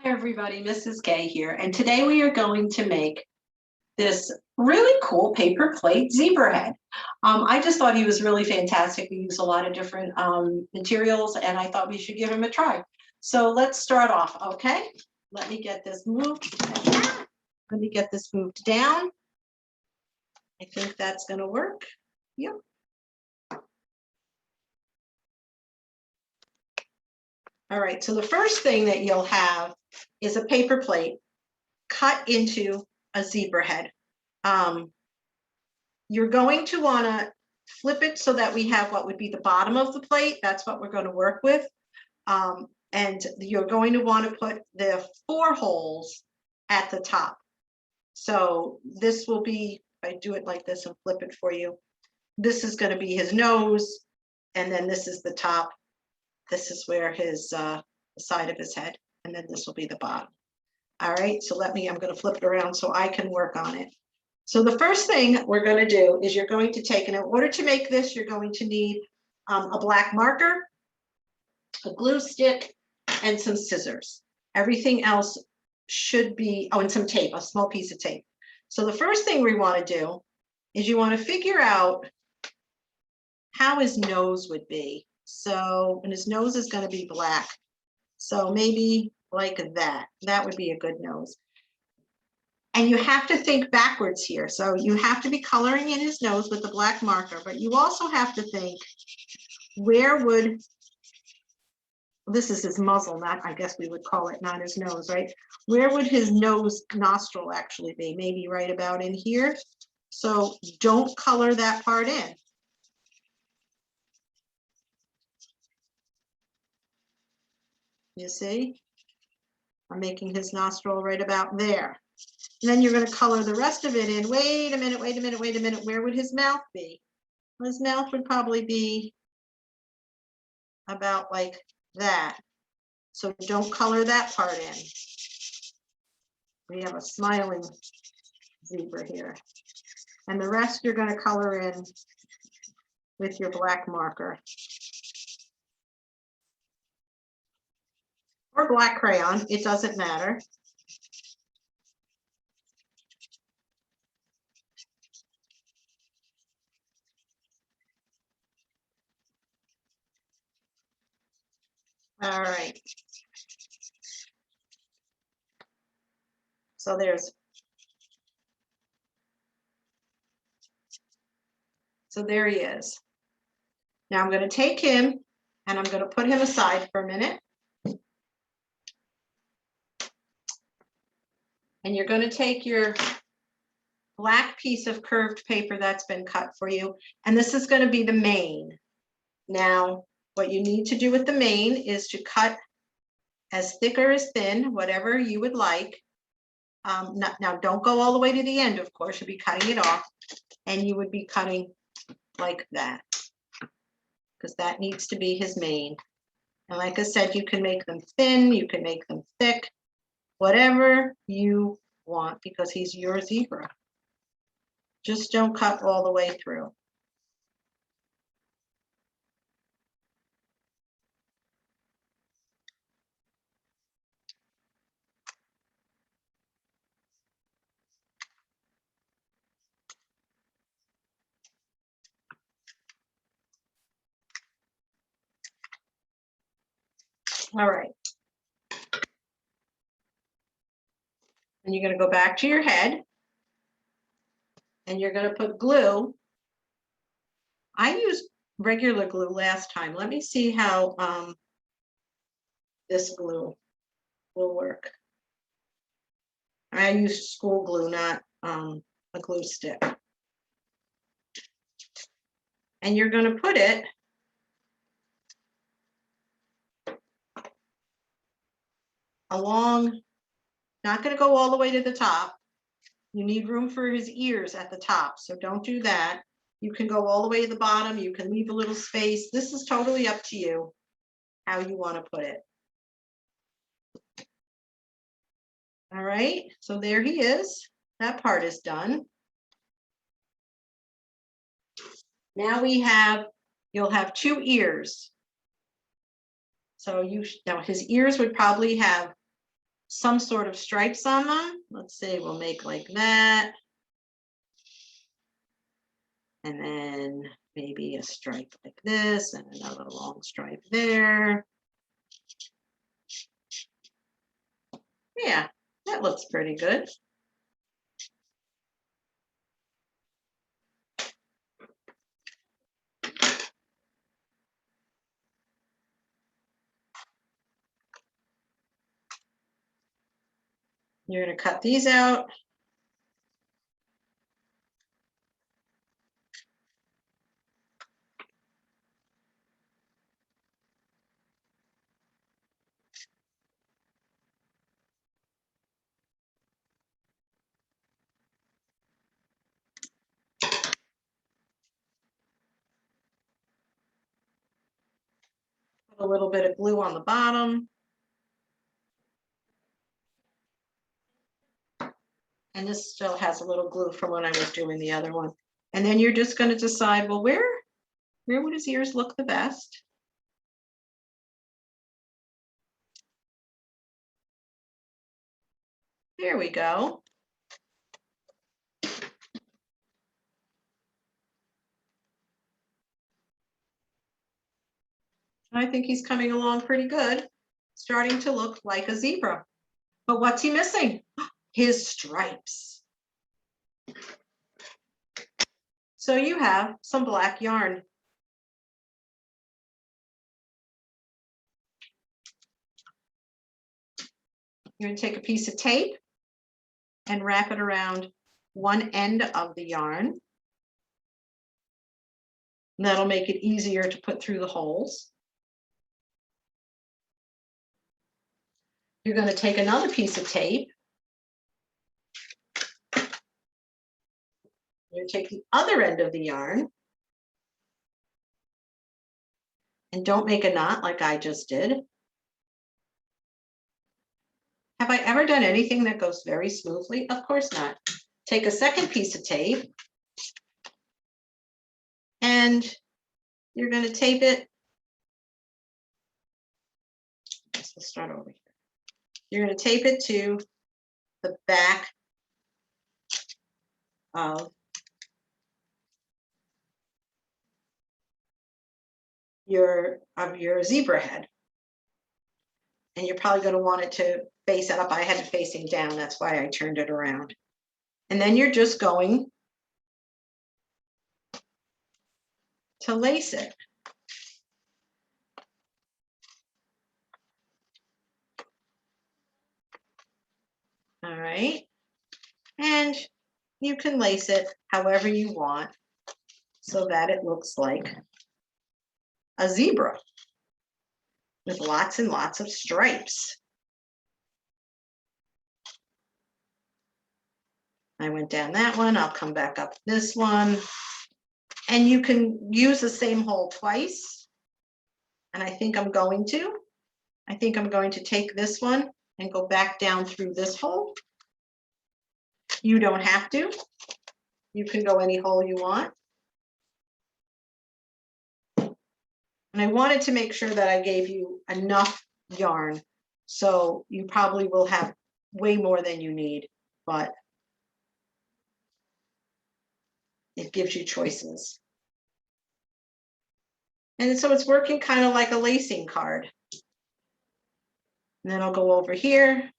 Hi everybody, Mrs. Gay here, and today we are going to make this really cool paper plate zebra head. I just thought he was really fantastic. We use a lot of different materials, and I thought we should give him a try. So let's start off, okay? Let me get this moved. Let me get this moved down. I think that's going to work. Yep. All right, so the first thing that you'll have is a paper plate cut into a zebra head. You're going to want to flip it so that we have what would be the bottom of the plate. That's what we're going to work with. And you're going to want to put the 4 holes at the top. So this will be, if I do it like this and flip it for you, this is going to be his nose, and then this is the top. This is where his the side of his head, and then this will be the bottom. All right, so I'm going to flip it around so I can work on it. So the first thing we're going to do is you're going to take, and in order to make this, you're going to need a black marker, a glue stick, and some scissors. Everything else should be, and some tape, a small piece of tape. So the first thing we want to do is you want to figure out how his nose would be. So, and his nose is going to be black. So maybe like that. That would be a good nose. And you have to think backwards here. So you have to be coloring in his nose with the black marker, but you also have to think, where would, this is his muzzle, not, I guess we would call it, not his nose, right? Where would his nose nostril actually be? Maybe right about in here. So don't color that part in. You see? I'm making his nostril right about there. And then you're going to color the rest of it in. Wait a minute, wait a minute, wait a minute. Where would his mouth be? Well, his mouth would probably be about like that. So don't color that part in. We have a smiling zebra here. And the rest you're going to color in with your black marker. Or black crayon, it doesn't matter. All right. So there he is. Now I'm going to take him and I'm going to put him aside for a minute. And you're going to take your black piece of curved paper that's been cut for you, and this is going to be the mane. Now, what you need to do with the mane is to cut as thick or as thin, whatever you would like. Now, don't go all the way to the end, of course, you'll be cutting it off, and you would be cutting like that, because that needs to be his mane. And like I said, you can make them thin, you can make them thick, whatever you want, because he's your zebra. Just don't cut all the way through. All right. And you're going to go back to your head and you're going to put glue. I used regular glue last time. Let me see how this glue will work. I used school glue, not a glue stick. And you're going to put it along, not going to go all the way to the top. You need room for his ears at the top, so don't do that. You can go all the way to the bottom. You can leave a little space. This is totally up to you how you want to put it. All right, so there he is. That part is done. Now you'll have 2 ears. So now his ears would probably have some sort of stripes on them. Let's say we'll make like that. And then maybe a stripe like this and another long stripe there. Yeah, that looks pretty good. You're going to cut these out. Put a little bit of glue on the bottom. And this still has a little glue from when I was doing the other one. And then you're just going to decide, well, where would his ears look the best? There we go. I think he's coming along pretty good, starting to look like a zebra. But what's he missing? His stripes. So you have some black yarn. You're going to take a piece of tape and wrap it around one end of the yarn. And that'll make it easier to put through the holes. You're going to take another piece of tape. You're going to take the other end of the yarn. And don't make a knot like I just did. Have I ever done anything that goes very smoothly? Of course not. Take a second piece of tape. And you're going to tape it. Let's start over here. You're going to tape it to the back of your zebra head. And you're probably going to want it to face up. I had it facing down. That's why I turned it around. And then you're just going to lace it. All right. And you can lace it however you want so that it looks like a zebra with lots and lots of stripes. I went down that one. I'll come back up this one. And you can use the same hole twice. And I think I'm going to. I think I'm going to take this one and go back down through this hole. You don't have to. You can go any hole you want. And I wanted to make sure that I gave you enough yarn. So you probably will have way more than you need, but it gives you choices. And so it's working kind of like a lacing card. And then I'll go over here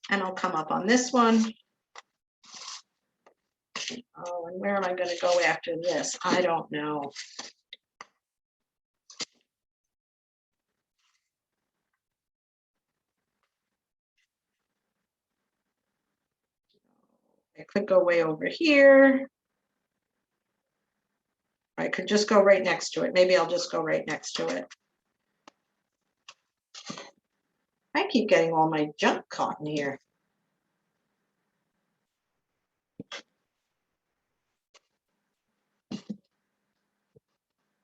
and I'll come up on this one. Oh, and where am I going to go after this? I don't know. I could go way over here. I could just go right next to it. Maybe I'll just go right next to it. I keep getting all my junk caught in here.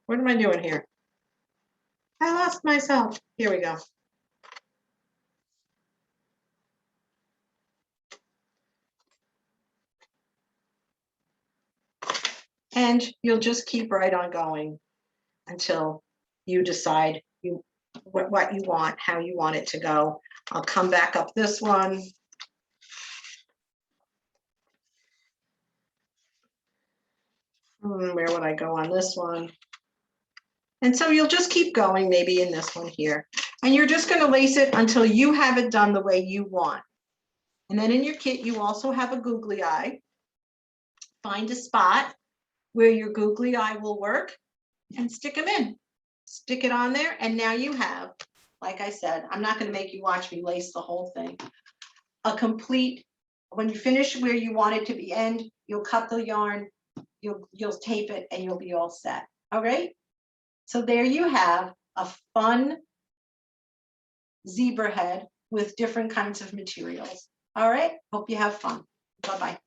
What am I doing here? I lost myself. Here we go. And you'll just keep right on going until you decide what you want, how you want it to go. I'll come back up this one. Where would I go on this one? And so you'll just keep going maybe in this one here. And you're just going to lace it until you have it done the way you want. And then in your kit, you also have a googly eye. Find a spot where your googly eye will work and stick them in. Stick it on there, and now you have, like I said, I'm not going to make you watch me lace the whole thing. A complete, when you finish where you want it to be end, you'll cut the yarn, you'll tape it, and you'll be all set. All right? So there you have a fun zebra head with different kinds of materials. All right? Hope you have fun. Bye-bye.